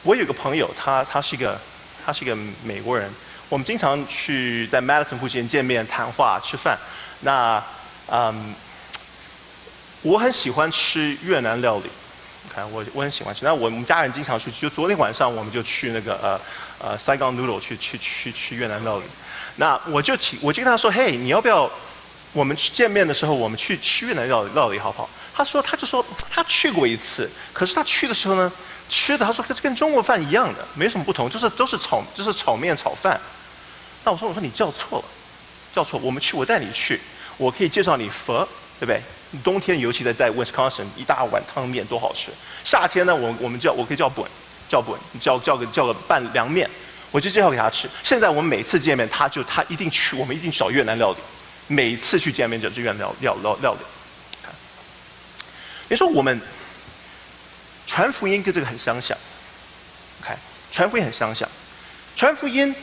我有个朋友，他是一个美国人，我们经常去在 Madison 附近见面、谈话、吃饭。那我很喜欢吃越南料理，看我很喜欢吃。那我们家人经常去，就昨天晚上我们就去那个Saigon Noodle 去越南料理。那我就跟他说，嘿，你要不要我们去见面的时候，我们去吃越南料理好不好？他就说他去过一次，可是他去的时候呢，吃的他说跟中国饭一样的，没什么不同，都是炒面炒饭。那我说你叫错了，我带你去，我可以介绍你佛，对不对？冬天尤其在 Wisconsin 一大碗汤面多好吃。夏天呢，我可以叫本，叫个拌凉面，我就介绍给他吃。现在我们每次见面，他一定去，我们一定找越南料理。每次去见面就是越南料理。你说我们传福音跟这个很相像，传福音很相像。传福音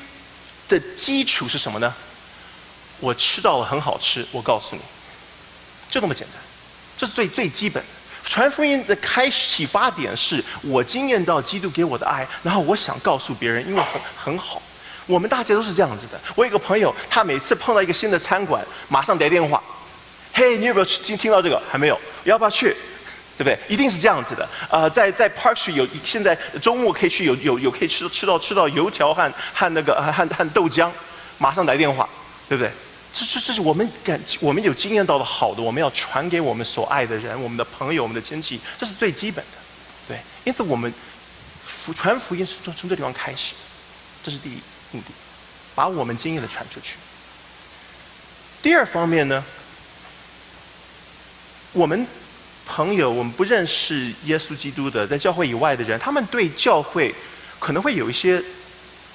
的基础是什么呢？我吃到了很好吃，我告诉你，就那么简单，这是最基本的。传福音的启发点是我经验到基督给我的爱，然后我想告诉别人，因为很好。我们大家都是这样子的。我有个朋友，他每次碰到一个新的餐馆，马上打电话，嘿，你有没有听到这个？还没有，要不要去？对不对？一定是这样子的。在 Park Street 现在周末可以去有可以吃到油条和豆浆，马上来电话，对不对？这是我们有经验到的好的，我们要传给我们所爱的人、我们的朋友、我们的亲戚，这是最基本的，对。因此我们传福音是从这地方开始，这是第一目的，把我们经验的传出去。第二方面呢，我们朋友，我们不认识耶稣基督的，在教会以外的人，他们对教会可能会有一些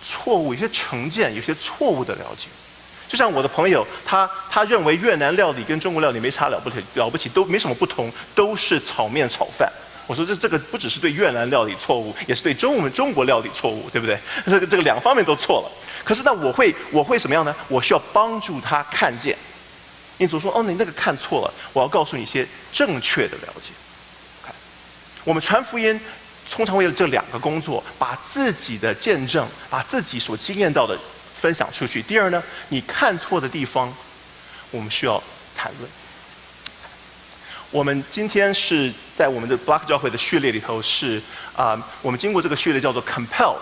错误、有些成见、有些错误的了解。就像我的朋友，他认为越南料理跟中国料理没啥了不起，都没什么不同，都是炒面炒饭。我说这个不只是对越南料理错误，也是对中国料理错误，对不对？这个两方面都错了。可是呢，我会什么样呢？我需要帮助他看见。因此说，你那个看错了，我要告诉你一些正确的了解。我们传福音通常为了这两个工作，把自己的见证，把自己所经验到的分享出去。第二呢，你看错的地方，我们需要谈论。我们今天是在我们的 Block 教会的序列里头是我们经过这个序列叫做 compelled，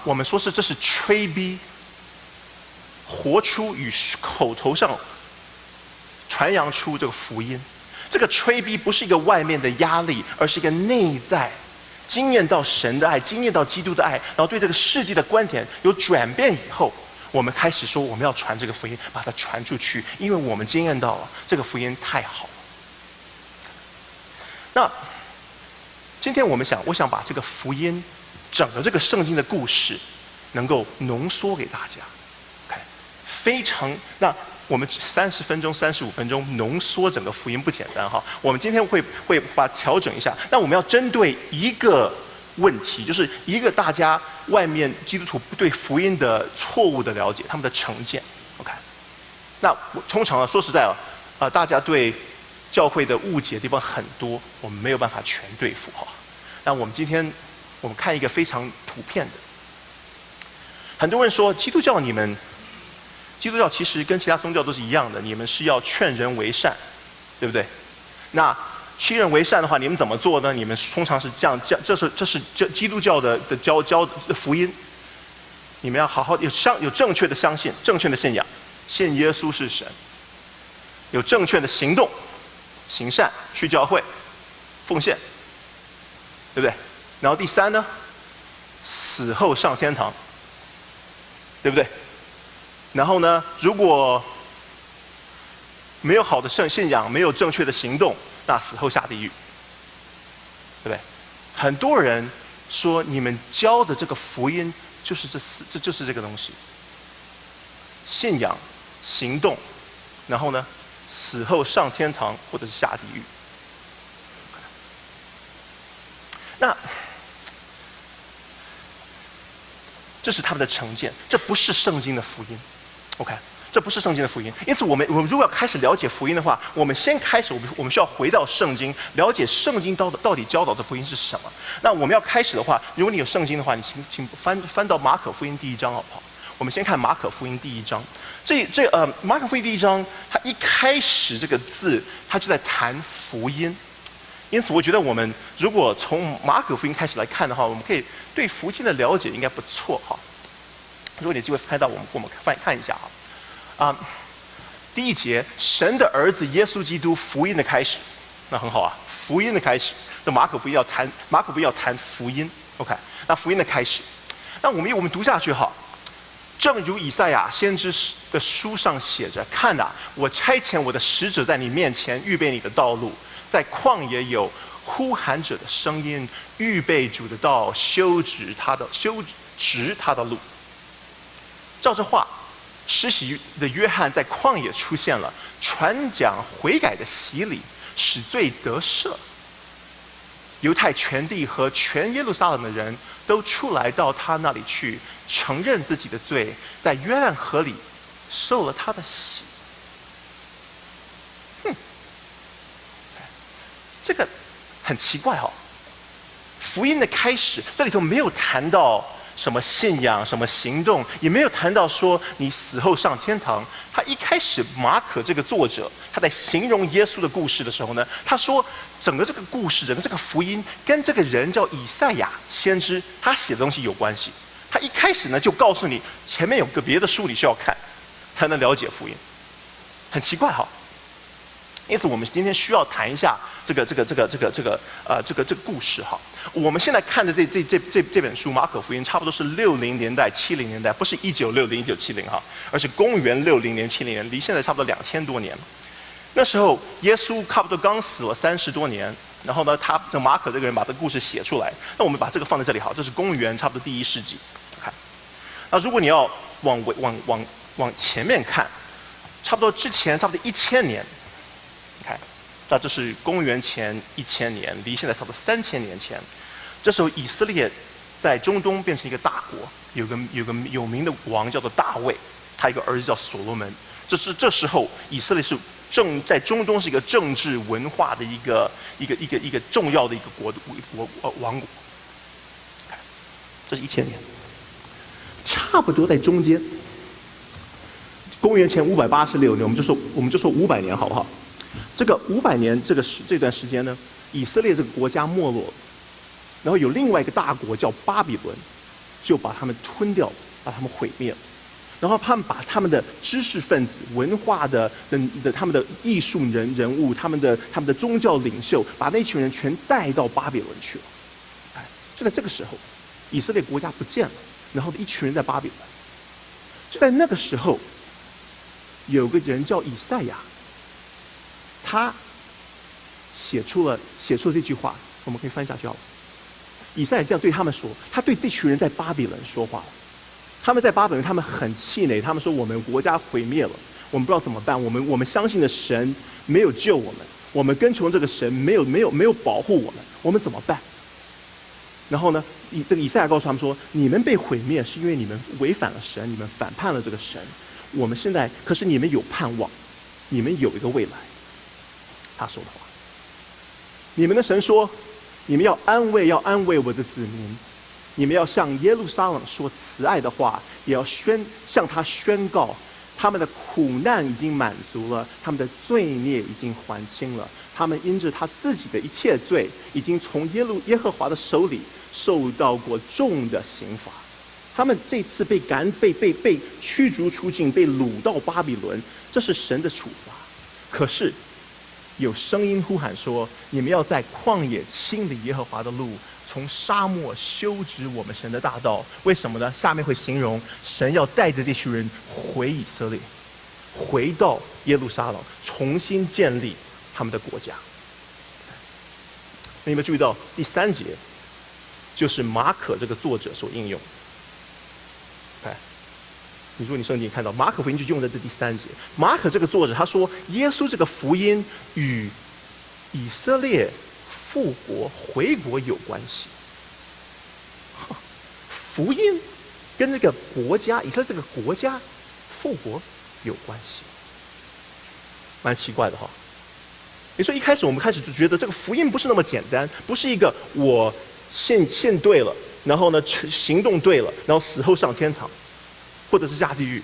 我们说这是催逼，活出与口头上传扬出这个福音。这个催逼不是一个外面的压力，而是一个内在经验到神的爱，经验到基督的爱，然后对这个世界的观点有转变以后，我们开始说我们要传这个福音，把它传出去，因为我们经验到了这个福音太好了。那今天我想把这个福音整个这个圣经的故事能够浓缩给大家。非常那我们30分钟、35分钟浓缩整个福音不简单哈。我们今天会把它调整一下。那我们要针对一个问题，就是一个大家外面基督徒对福音的错误的了解，他们的成见。OK， 那通常说实在大家对教会的误解的地方很多，我们没有办法全对付哈。那我们今天看一个非常普遍的，很多人说基督教其实跟其他宗教都是一样的，你们是要劝人为善，对不对？那劝人为善的话，你们怎么做呢？你们通常是这样，这是基督教的教的福音。你们要好好有正确的相信，正确的信仰，信耶稣是神，有正确的行动，行善，去教会，奉献，对不对？然后第三呢，死后上天堂，对不对？然后呢，如果没有好的信仰，没有正确的行动，那死后下地狱，对不对？很多人说你们教的这个福音就是这就是这个东西，信仰、行动，然后呢，死后上天堂或者是下地狱。那这是他们的成见，这不是圣经的福音。OK，这不是圣经的福音。因此我们如果要开始了解福音的话，我们先开始，我们需要回到圣经，了解圣经到底教导的福音是什么。那我们要开始的话，如果你有圣经的话，你请翻到马可福音第1章好不好？我们先看马可福音第1章。马可福音第1章，它一开始这个字，它就在谈福音。因此，我觉得我们如果从马可福音开始来看的话，我们可以对福音的了解应该不错哈。如果你有机会翻到我们看一下哈。第1节，神的儿子耶稣基督福音的开始，那很好啊，福音的开始。那马可福音要谈福音 ，OK？ 那福音的开始，那我们读下去哈。正如以赛亚先知的书上写着：“看啊，我差遣我的使者在你面前预备你的道路，在旷野有呼喊者的声音，预备主的道，修直他的路。”照这话，施洗的约翰在旷野出现了，传讲悔改的洗礼，使罪得赦。犹太全地和全耶路撒冷的人都出来到他那里去，承认自己的罪，在约旦河里受了他的洗。这个很奇怪哦。福音的开始，这里头没有谈到什么信仰、什么行动，也没有谈到说你死后上天堂。他一开始，马可这个作者他在形容耶稣的故事的时候呢，他说整个这个故事，整个这个福音跟这个人叫以赛亚先知他写的东西有关系。他一开始呢就告诉你，前面有个别的书你需要看，才能了解福音。很奇怪哈。因此，我们今天需要谈一下这个故事哈。我们现在看的这本书《马可福音》，差不多是60年代、70年代，不是1960、1970哈，而是公元60年、70年，离现在差不多2000多年。那时候，耶稣差不多刚死了30多年，然后呢，马可这个人把这个故事写出来。那我们把这个放在这里好，这是公元差不多第1世纪。看，那如果你要往前面看，差不多之前差不多1000年。看，那这是公元前1000年，离现在差不多3000年前。这时候以色列在中东变成一个大国，有个有名的王叫做大卫，他有个儿子叫所罗门。这时候以色列是在中东是一个政治文化的一个重要的一个王国。这是1000年，差不多在中间。公元前586年，我们就说500年好不好？这个500年这段时间呢，以色列这个国家没落了，然后有另外一个大国叫巴比伦，就把他们吞掉，把他们毁灭了。然后他们把他们的知识分子、文化的他们的艺术人物、他们的宗教领袖，把那群人全带到巴比伦去了。就在这个时候，以色列国家不见了，然后一群人在巴比伦。就在那个时候，有个人叫以赛亚。他写出了这句话，我们可以翻下去好了。以赛亚这样对他们说，他对这群人在巴比伦说话了。他们在巴比伦，他们很气馁，他们说我们国家毁灭了，我们不知道怎么办，我们相信的神没有救我们，我们跟从这个神没有保护我们，我们怎么办？然后呢，这个以赛亚告诉他们说，你们被毁灭是因为你们违反了神，你们反叛了这个神。我们现在可是你们有盼望，你们有一个未来。他说的话，你们的神说，你们要安慰我的子民，你们要向耶路撒冷说慈爱的话，也要向他宣告，他们的苦难已经满足了，他们的罪孽已经还清了，他们因着他自己的一切罪，已经从耶和华的手里受到过重的刑罚。他们这次被驱逐出境，被掳到巴比伦，这是神的处罚。可是有声音呼喊说，你们要在旷野清理耶和华的路，从沙漠修直我们神的大道。为什么呢？下面会形容神要带着这群人回以色列，回到耶路撒冷，重新建立他们的国家。你有没有注意到第3节就是马可这个作者所应用？如果你圣经看到马可福音就用在这第3节。马可这个作者他说，耶稣这个福音与以色列复国回国有关系。福音跟这个国家，以色列这个国家复国有关系。蛮奇怪的哈。你说一开始我们开始就觉得这个福音不是那么简单，不是一个我信对了，然后呢行动对了，然后死后上天堂，或者是下地狱。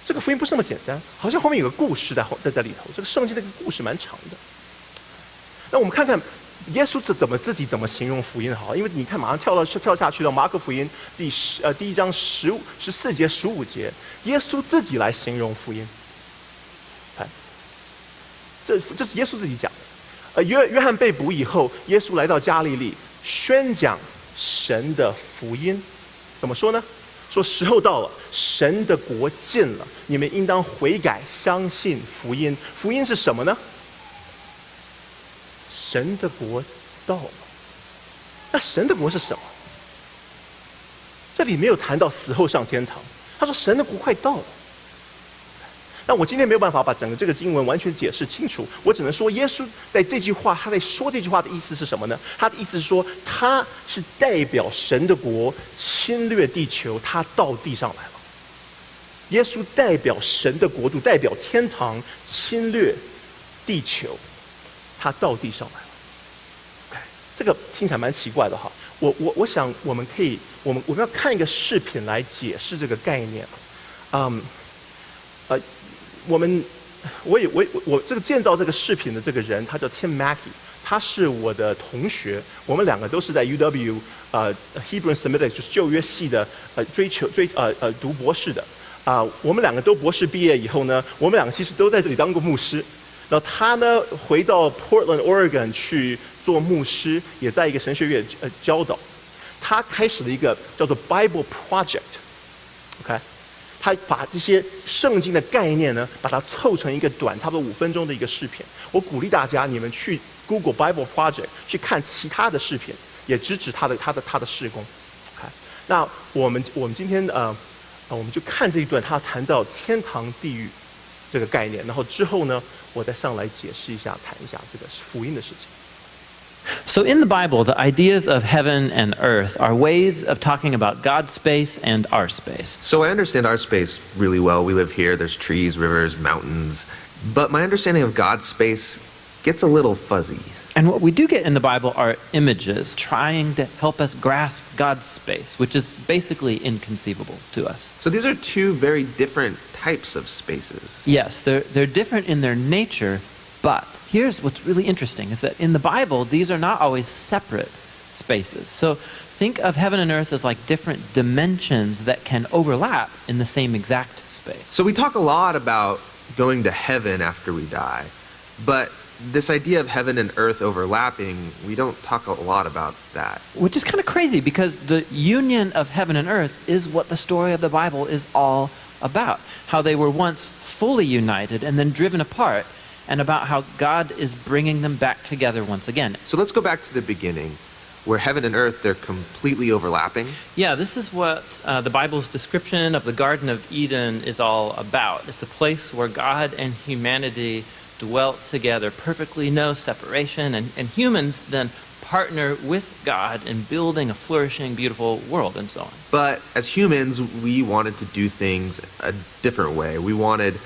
这个福音不是那么简单，好像后面有个故事在里头。这个圣经这个故事蛮长的。那我们看看耶稣自己怎么形容福音好？因为你看马上跳下去到马可福音第一章14节15节，耶稣自己来形容福音。这是耶稣自己讲的。约翰被捕以后，耶稣来到加利利，宣讲神的福音。怎么说呢？说时候到了，神的国近了，你们应当悔改，相信福音。福音是什么呢？神的国到了。那神的国是什么？这里没有谈到死后上天堂。他说神的国快到了。但我今天没有办法把整个这个经文完全解释清楚，我只能说耶稣在这句话，他在说这句话的意思是什么呢？他的意思是说，他是代表神的国侵略地球，他到地上来了。耶稣代表神的国度，代表天堂侵略地球，他到地上来了。这个听起来蛮奇怪的哈。我想我们要看一个视频来解释这个概念。我这个建造这个视频的这个人，他叫 Tim Mackey， 他是我的同学，我们两个都是在 UW Hebrew and Semitic 就是旧约系的读博士的我们两个都博士毕业以后呢，我们两个其实都在这里当过牧师。然后他呢回到 Portland Oregon 去做牧师，也在一个神学院教导。他开始了一个叫做 Bible Project，OK。他把这些圣经的概念呢，把它凑成一个差不多5分钟的一个视频。我鼓励大家，你们去 Google Bible Project 去看其他的视频，也支持他的事工。那我们今天我们就看这一段，他谈到天堂地狱这个概念，然后之后呢，我再上来解释一下，谈一下这个福音的事情。So in the Bible, the ideas of heaven and earth are ways of talking about God's space and our space. So I understand our space really well. We live here, there's trees, rivers, mountains. But my understanding of God's space gets a little fuzzy. And what we do get in the Bible are images trying to help us grasp God's space, which is basically inconceivable to us. So these are two very different types of spaces. Yes, they're different in their nature, but here's what's really interesting is that in the Bible, these are not always separate spaces. So think of heaven and earth as like different dimensions that can overlap in the same exact space. So we talk a lot about going to heaven after we die, but this idea of heaven and earth overlapping, we don't talk a lot about that. Which is kind of crazy because the union of heaven and earth is what the story of the Bible is all about. How they were once fully united and then driven apart, and about how God is bringing them back together once again. So let's go back to the beginning, where heaven and earth, they're completely overlapping. Yeah, this is what the Bible's description of the Garden of Eden is all about. It's a place where God and humanity dwelt together perfectly, no separation, and humans then partner with God in building a flourishing, beautiful world and so on. But as humans, we wanted to do things a different way. We wanted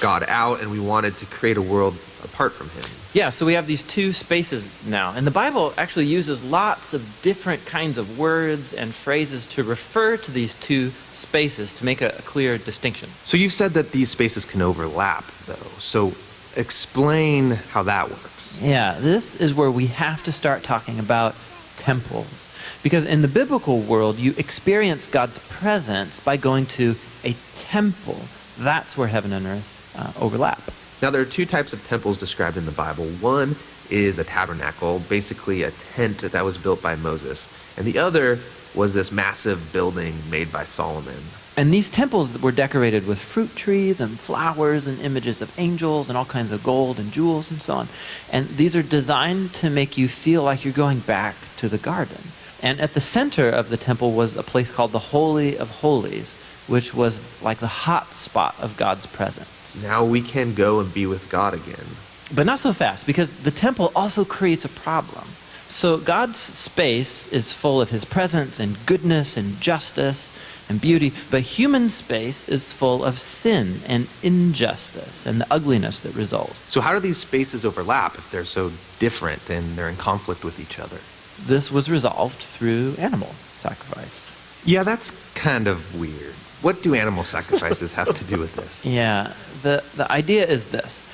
God out, and we wanted to create a world apart from him. Yeah, so we have these two spaces now. And the Bible actually uses lots of different kinds of words and phrases to refer to these two spaces to make a clear distinction. So you've said that these spaces can overlap, though. So explain how that works. Yeah, this is where we have to start talking about temples. Because in the biblical world, you experience God's presence by going to a temple. That's where heaven and earth overlap. Now, there are two types of temples described in the Bible. One is a tabernacle, basically a tent that was built by Moses. And the other was this massive building made by Solomon. And these temples were decorated with fruit trees and flowers and images of angels and all kinds of gold and jewels and so on. And these are designed to make you feel like you're going back to the garden. And at the center of the temple was a place called the Holy of Holies, which was like the hot spot of God's presence. Now we can go and be with God again. But not so fast, because the temple also creates a problem. So God's space is full of his presence and goodness and justice, and beauty, but human space is full of sin and injustice and the ugliness that results. So how do these spaces overlap if they're so different and they're in conflict with each other? This was resolved through animal sacrifice. Yeah, that's kind of weird. What do animal sacrifices have to do with this? Yeah, the idea is this.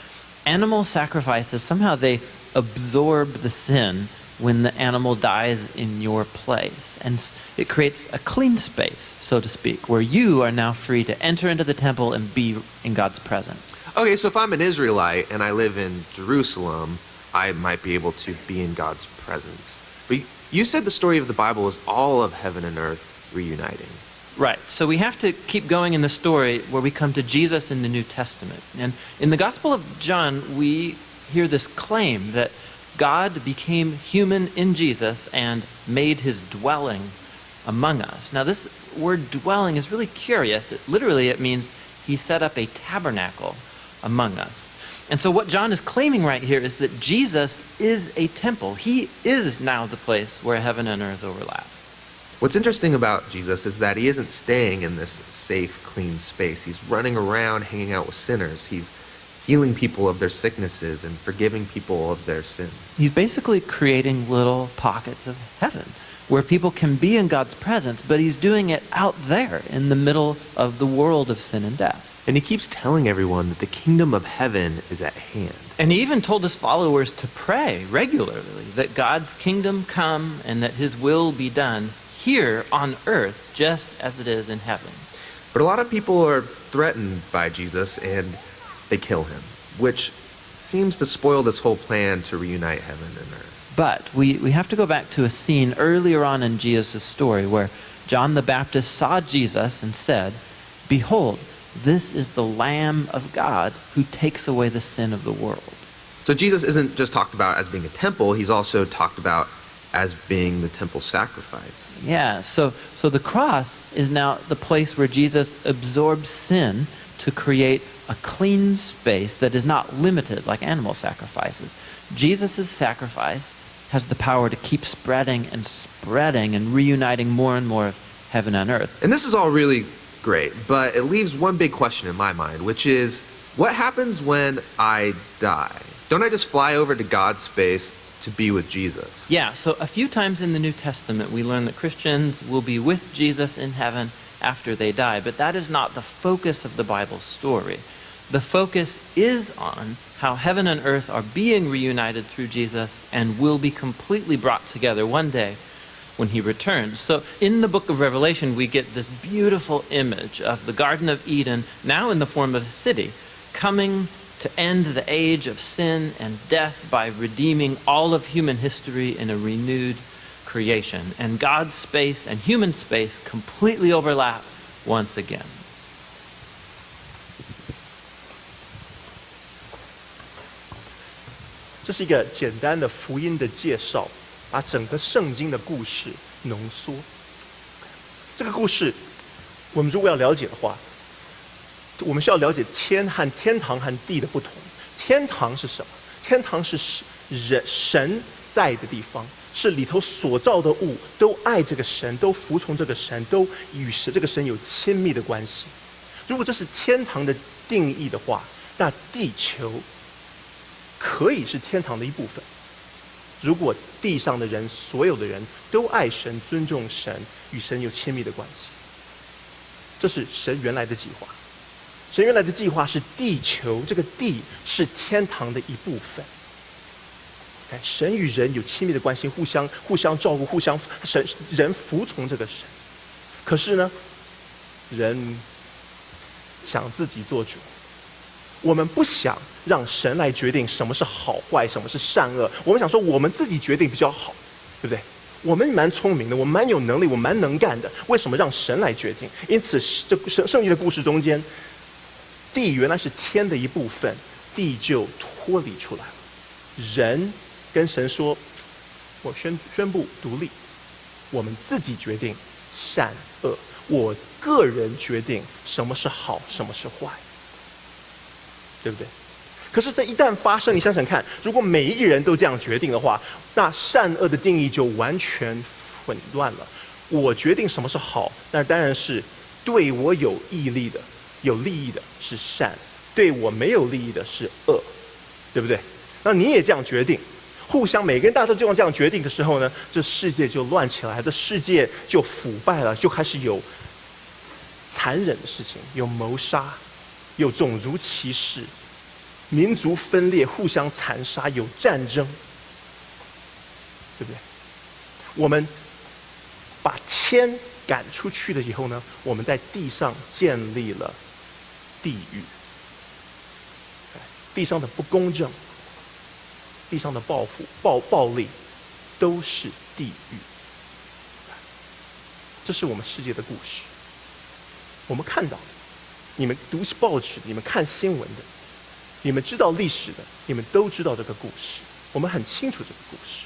Animal sacrifices, somehow they absorb the sin when the animal dies in your place. And it creates a clean space, so to speak, where you are now free to enter into the temple and be in God's presence. Okay, so if I'm an Israelite and I live in Jerusalem, I might be able to be in God's presence. But you said the story of the Bible is all of heaven and earth reuniting. Right, so we have to keep going in the story where we come to Jesus in the New Testament. And in the Gospel of John, we hear this claim that God became human in Jesus and made his dwelling among us. Now this word dwelling is really curious. It means he set up a tabernacle among us. And so what John is claiming right here is that Jesus is a temple. He is now the place where heaven and earth overlap. What's interesting about Jesus is that he isn't staying in this safe, clean space. He's running around hanging out with sinners. He's healing people of their sicknesses and forgiving people of their sins. He's basically creating little pockets of heaven where people can be in God's presence, but he's doing it out there in the middle of the world of sin and death. And he keeps telling everyone that the kingdom of heaven is at hand. And he even told his followers to pray regularly that God's kingdom come and that his will be done here on earth just as it is in heaven. But a lot of people are threatened by Jesus and they kill him, which seems to spoil this whole plan to reunite heaven and earth. But we have to go back to a scene earlier on in Jesus' story where John the Baptist saw Jesus and said, "Behold, this is the Lamb of God who takes away the sin of the world." So Jesus isn't just talked about as being a temple, he's also talked about as being the temple sacrifice. Yeah, so the cross is now the place where Jesus absorbs sin to create a clean space that is not limited like animal sacrifices. Jesus' sacrifice has the power to keep spreading and reuniting more and more of heaven and earth. And this is all really great, but it leaves one big question in my mind, which is, what happens when I die? Don't I just fly over to God's space to be with Jesus? Yeah, so a few times in the New Testament we learn that Christians will be with Jesus in heaven after they die, but that is not the focus of the Bible story. The focus is on how heaven and earth are being reunited through Jesus and will be completely brought together one day when he returns. So in the book of Revelation, we get this beautiful image of the Garden of Eden, now in the form of a city, coming to end the age of sin and death by redeeming all of human history in a renewed creation. And God's space and human space completely overlap once again. 这是一个简单的福音的介绍，把整个圣经的故事浓缩。这个故事，我们如果要了解的话，我们需要了解天堂和地的不同。天堂是什么？天堂是神在的地方，是里头所造的物都爱这个神，都服从这个神，都与这个神有亲密的关系。如果这是天堂的定义的话，那地球可以是天堂的一部分。如果地上的人，所有的人都爱神、尊重神，与神有亲密的关系，这是神原来的计划。神原来的计划是地球，这个地是天堂的一部分。神与人有亲密的关系，互相照顾，人服从这个神。可是呢，人想自己做主。我们不想让神来决定什么是好坏，什么是善恶。我们想说，我们自己决定比较好，对不对？我们蛮聪明的，我们蛮有能力，我们蛮能干的。为什么让神来决定？因此，这圣经的故事中间，地原来是天的一部分，地就脱离出来了。人跟神说：“我宣布独立，我们自己决定善恶，我个人决定什么是好，什么是坏。”对不对？可是这一旦发生，你想想看，如果每一个人都这样决定的话，那善恶的定义就完全混乱了。我决定什么是好，那当然是对我有益利的、有利益的是善，对我没有利益的是恶，对不对？那你也这样决定，互相每个人大家都这样决定的时候呢，这世界就乱起来，这世界就腐败了，就开始有残忍的事情，有谋杀，有种族歧视，民族分裂，互相残杀，有战争，对不对？我们把天赶出去了以后呢，我们在地上建立了地狱。地上的不公正，地上的报复、暴力，都是地狱。这是我们世界的故事。我们看到的，你们读报纸，你们看新闻的，你们知道历史的，你们都知道这个故事。我们很清楚这个故事。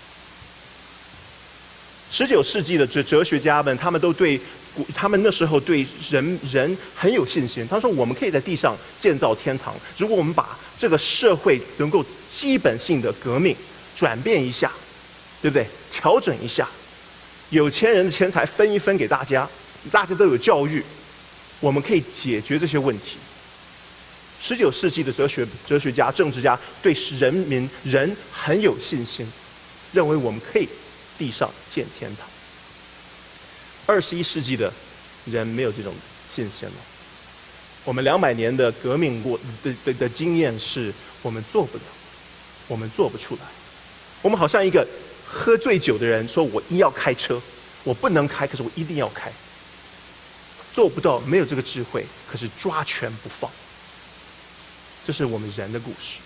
19世纪的哲学家们，他们那时候对人很有信心。他说，我们可以在地上建造天堂，如果我们把这个社会能够基本性的革命转变一下，对不对？调整一下，有钱人的钱财分一分给大家，大家都有教育，我们可以解决这些问题。19世纪的哲学家、政治家对人很有信心，认为我们可以地上建天堂。21世纪的人没有这种信心了。我们200年的革命的经验是，我们做不了，我们做不出来。我们好像一个喝醉酒的人，说我一定要开车，我不能开，可是我一定要开。做不到，没有这个智慧，可是抓拳不放。这是我们人的故事。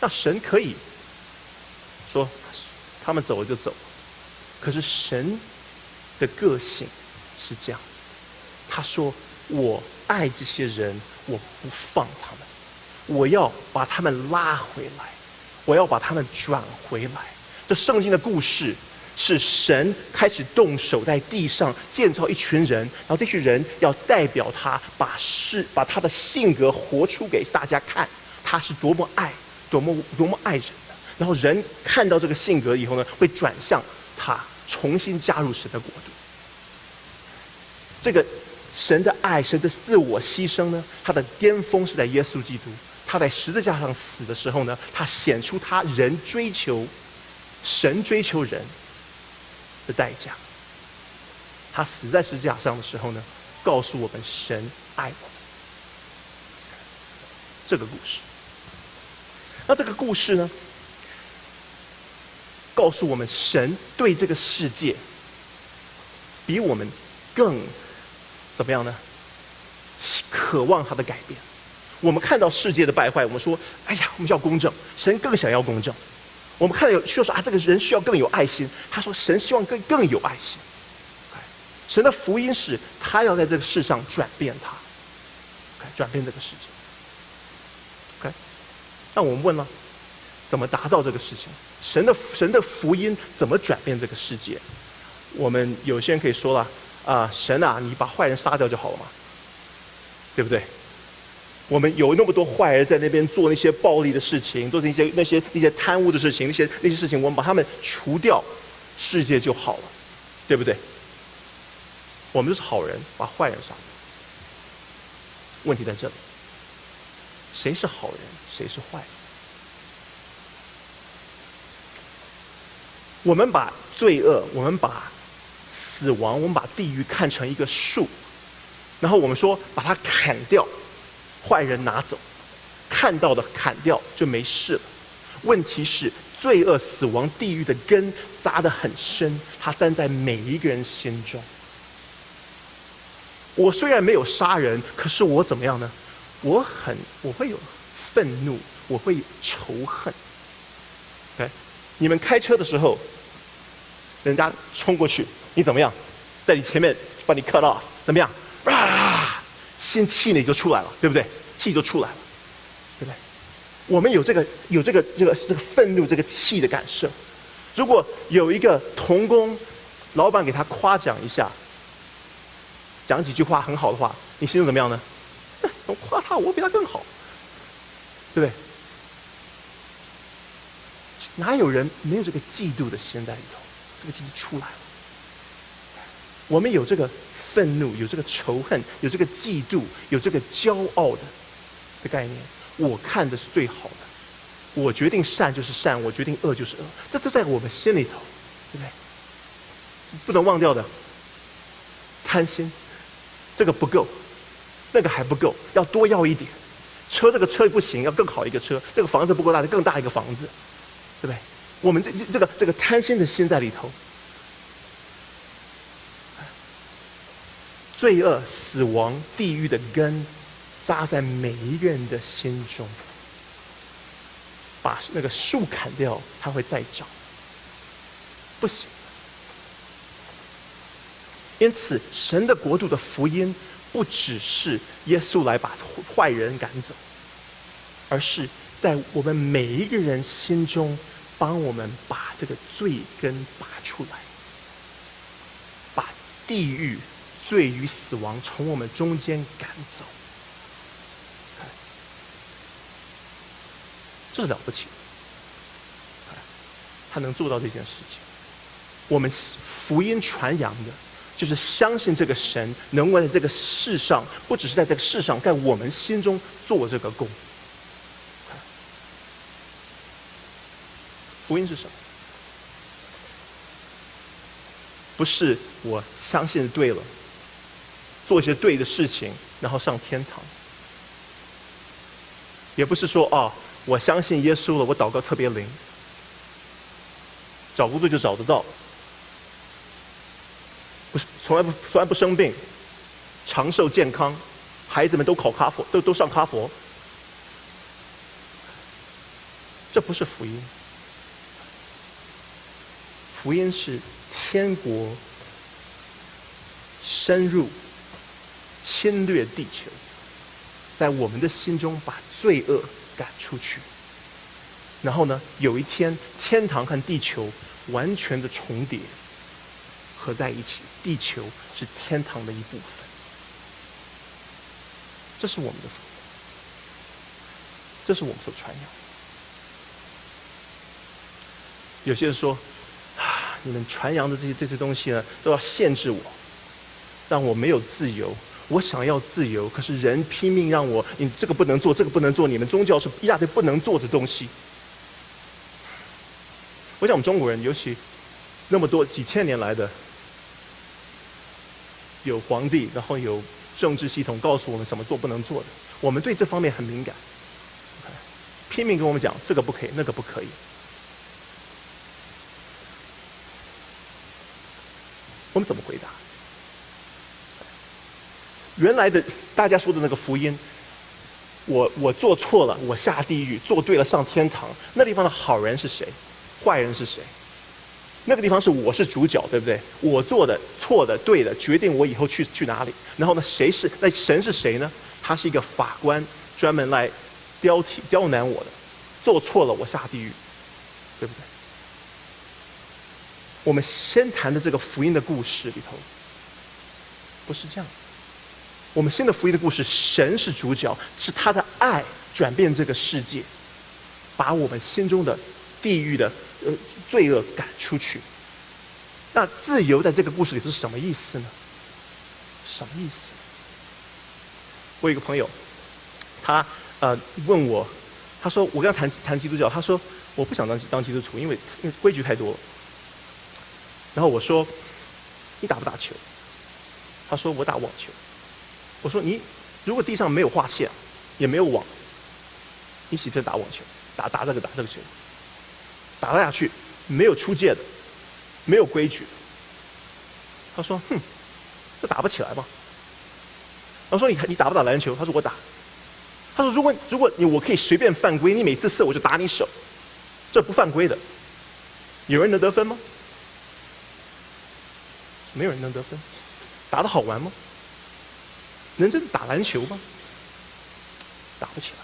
那神可以说他们走了就走，可是神的个性是这样子，他说我爱这些人，我不放他们，我要把他们拉回来，我要把他们转回来。这圣经的故事是神开始动手在地上建造一群人，然后这群人要代表他，把他的性格活出给大家看，他是多么爱，多么爱人的。然后人看到这个性格以后呢，会转向他，重新加入神的国度。这个神的爱，神的自我牺牲呢，他的巅峰是在耶稣基督，他在十字架上死的时候呢，他显出他神追求人的代价。他死在十字架上的时候呢，告诉我们神爱我们。这个故事，那这个故事呢，告诉我们神对这个世界比我们更怎么样呢？渴望他的改变。我们看到世界的败坏，我们说哎呀，我们要公正，神更想要公正。我们看到需要说啊，这个人需要更有爱心，他说神希望更有爱心。神的福音是他要在这个世上转变他，转变这个世界。那我们问了，怎么达到这个事情？神的福音怎么转变这个世界？我们有些人可以说了神啊，你把坏人杀掉就好了嘛，对不对？我们有那么多坏人在那边做那些暴力的事情，做那些贪污的事情，那些事情，我们把他们除掉，世界就好了，对不对？我们就是好人，把坏人杀掉。问题在这里，谁是好人，谁是坏人？我们把罪恶，我们把死亡，我们把地狱看成一个树，然后我们说把它砍掉，坏人拿走，看到的砍掉就没事了。问题是罪恶、死亡、地狱的根扎得很深，它站在每一个人心中。我虽然没有杀人，可是我怎么样呢？我会有愤怒，我会仇恨。OK， 你们开车的时候，人家冲过去，你怎么样？在你前面把你 cut off， 怎么样？心气呢就出来了，对不对？气就出来了，对不对？我们有这个愤怒、这个气的感受。如果有一个同工，老板给他夸奖一下，讲几句话很好的话，你心中怎么样呢？我夸他，我比他更好，对不对？哪有人没有这个嫉妒的心在里头？这个嫉妒出来了。我们有这个愤怒，有这个仇恨，有这个嫉妒，有这个骄傲的概念。我看的是最好的，我决定善就是善，我决定恶就是恶，这都在我们心里头，对不对？不能忘掉的，贪心，这个不够，那个还不够，要多要一点。这个车不行，要更好一个车；这个房子不够大，更大一个房子，对不对？我们这个贪心的心在里头，罪恶、死亡、地狱的根扎在每一个人的心中。把那个树砍掉，它会再长，不行。因此，神的国度的福音不只是耶稣来把坏人赶走，而是在我们每一个人心中帮我们把这个罪根拔出来，把地狱、罪与死亡从我们中间赶走。这是了不起的，他能做到这件事情。我们福音传扬的，就是相信这个神能够在这个世上，不只是在这个世上，在我们心中做这个工。福音是什么？不是我相信对了，做一些对的事情，然后上天堂。也不是说我相信耶稣了，我祷告特别灵，找工作就找得到，不是从来不生病，长寿健康，孩子们都考哈佛，都上哈佛，这不是福音。福音是天国深入侵略地球，在我们的心中把罪恶赶出去，然后呢，有一天天堂和地球完全的重叠，合在一起，地球是天堂的一部分。这是我们的福音，这是我们所传扬的。有些人说你们传扬的这些东西呢，都要限制我，让我没有自由。我想要自由，可是人拼命让我，你这个不能做，这个不能做，你们宗教是一大堆不能做的东西。我想我们中国人，尤其那么多几千年来的，有皇帝，然后有政治系统告诉我们什么做不能做的，我们对这方面很敏感，拼命跟我们讲这个不可以，那个不可以。我们怎么回答？原来的大家说的那个福音，我做错了，我下地狱；做对了，上天堂。那地方的好人是谁？坏人是谁？那个地方是我是主角，对不对？我做的错的对的，决定我以后去哪里。然后呢，那神是谁呢？他是一个法官，专门来刁难我的。做错了，我下地狱，对不对？我们先谈的这个福音的故事里头，不是这样。我们新的福音的故事，神是主角，是他的爱转变这个世界，把我们心中的地狱的罪恶赶出去。那自由在这个故事里是什么意思呢？什么意思？我有一个朋友，他问我，他说我跟他谈基督教，他说我不想当基督徒，因为规矩太多了。然后我说你打不打球？他说我打网球。我说你如果地上没有划线，也没有网，你喜欢打网球，打这个球，打下去没有出界的，没有规矩。他说这打不起来吧？我说你打不打篮球？他说我打。他说如果我可以随便犯规，你每次射我就打你手，这不犯规的，有人能得分吗？没有人能得分。打得好玩吗？能真打篮球吗？打不起来。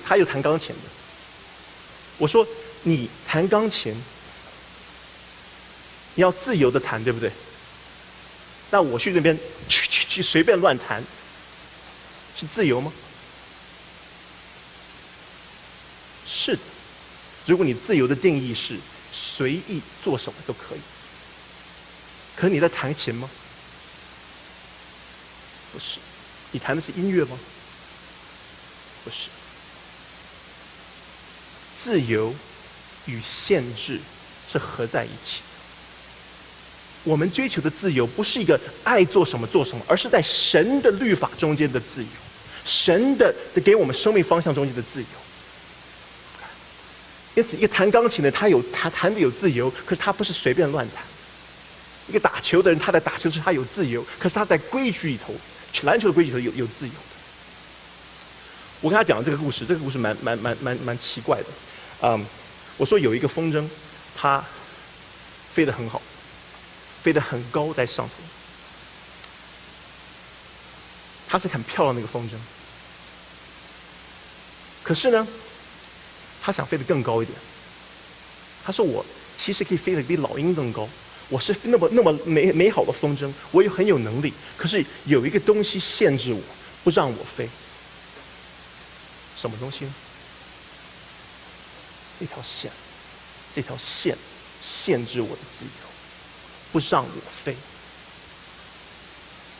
他又弹钢琴的。我说你弹钢琴，你要自由的弹，对不对？那我去那边去随便乱弹，是自由吗？是的。如果你自由的定义是随意做什么都可以，可是你在弹琴吗？不是。你弹的是音乐吗？不是。自由与限制是合在一起的。我们追求的自由不是一个爱做什么做什么，而是在神的律法中间的自由，神的给我们生命方向中间的自由。因此，一个弹钢琴的他弹的有自由，可是他不是随便乱弹；一个打球的人，他在打球时他有自由，可是他在规矩里头，篮球的规矩里头有自由的。我跟他讲这个故事，这个故事蛮奇怪的。我说有一个风筝，它飞得很好，飞得很高在上头，它是很漂亮的一个风筝。可是呢，他想飞得更高一点。他说我其实可以飞得比老鹰更高，我是那么美好的风筝，我也很有能力，可是有一个东西限制我，不让我飞。什么东西呢？这条线，这条线限制我的自由，不让我飞。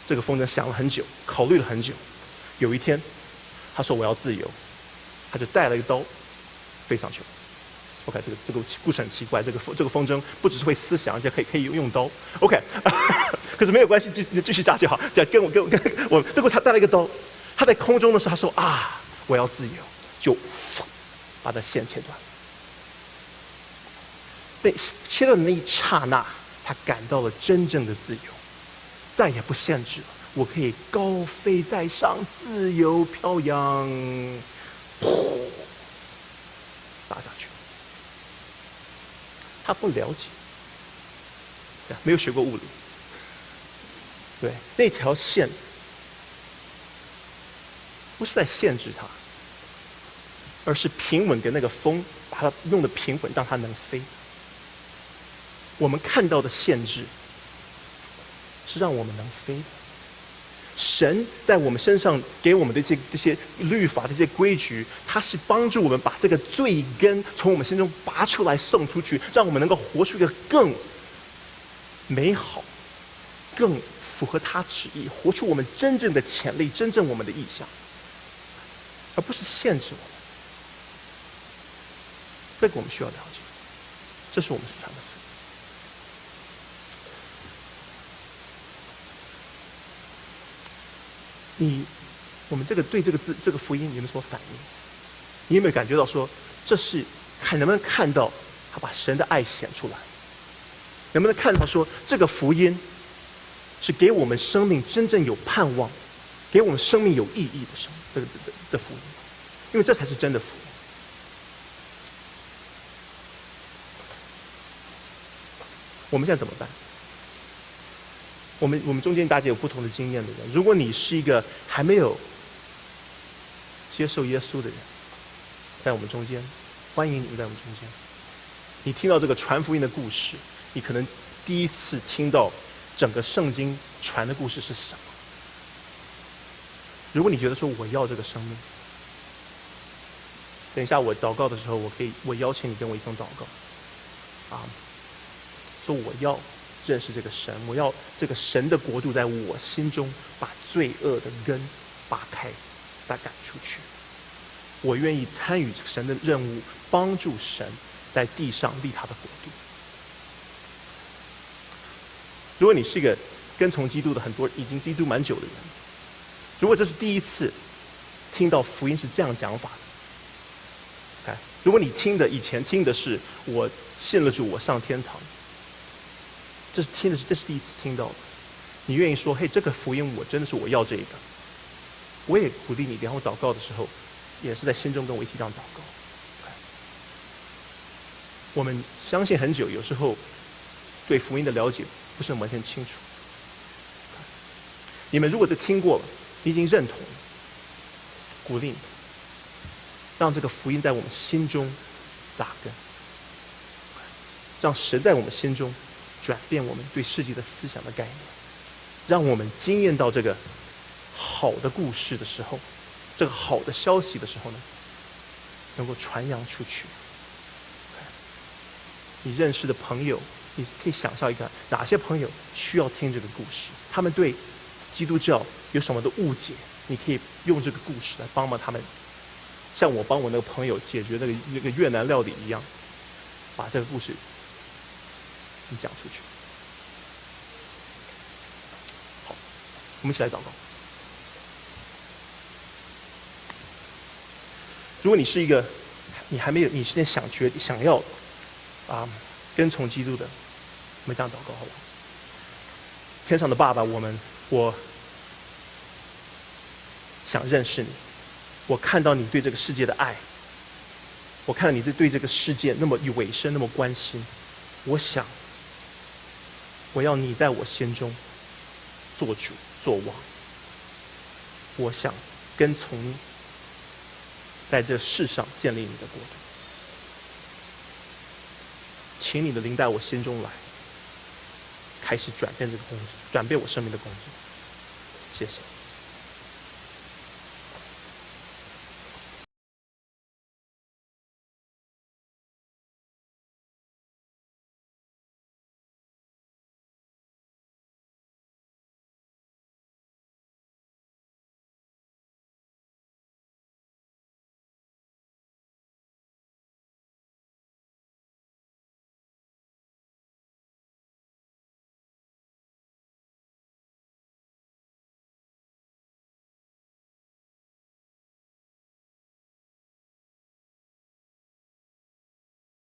这个风筝想了很久，考虑了很久。有一天，他说我要自由，他就带了一个刀飞上去了。OK， 这个故事很奇怪，这个风筝不只是会思想，而且可以用刀。OK， 可是没有关系，继续下去好。跟我，这个他带了一个刀，他在空中的时候，他说啊，我要自由，就把这线切断。那切断的那一刹那，他感到了真正的自由，再也不限制了，我可以高飞在上，自由飘扬，撒下去。他不了解，没有学过物理。对，那条线不是在限制他，而是平稳给那个风，把它弄得平稳，让它能飞。我们看到的限制是让我们能飞的。神在我们身上给我们的这些律法、这些规矩，它是帮助我们把这个罪根从我们心中拔出来、送出去，让我们能够活出一个更美好、更符合他旨意，活出我们真正的潜力、真正我们的意向，而不是限制我们。这个我们需要了解，这是我们所传的福音。我们对这个福音有没有什么反应？你有没有感觉到说，这是能不能看到他把神的爱显出来？能不能看到说，这个福音是给我们生命真正有盼望，给我们生命有意义的福音？因为这才是真的福音。我们现在怎么办？我们中间大家有不同的经验的人，如果你是一个还没有接受耶稣的人，在我们中间，欢迎你在我们中间。你听到这个传福音的故事，你可能第一次听到整个圣经传的故事是什么。如果你觉得说我要这个生命，等一下我祷告的时候，我邀请你跟我一同祷告，说我要认识这个神，我要这个神的国度在我心中把罪恶的根拔开，把它赶出去。我愿意参与神的任务，帮助神在地上立他的国度。如果你是一个跟从基督的已经基督蛮久的人，如果这是第一次听到福音是这样讲法的，如果你以前听的是我信了主我上天堂，这是第一次听到的，你愿意说，嘿，这个福音我要这个，我也鼓励你，然后祷告的时候，也是在心中跟我一起这样祷告。我们相信很久，有时候对福音的了解不是完全清楚。你们如果都听过了，你已经认同了，鼓励你，让这个福音在我们心中扎根，让神在我们心中转变我们对世界的思想的概念，让我们经验到这个好的故事的时候，这个好的消息的时候呢，能够传扬出去。你认识的朋友，你可以想象一个哪些朋友需要听这个故事，他们对基督教有什么的误解，你可以用这个故事来帮忙他们，像我帮我那个朋友解决那个越南料理一样，把这个故事你讲出去。好，我们一起来祷告。如果你是一个你还没有，你现在想要跟从基督的，我们这样祷告好不好？天上的爸爸，我想认识你，我看到你对这个世界的爱，我看到你对这个世界那么委身，那么关心，我要你在我心中做主做王，我想跟从你，在这世上建立你的国度。请你的灵在我心中来，开始转变这个工作，转变我生命的工作。谢谢。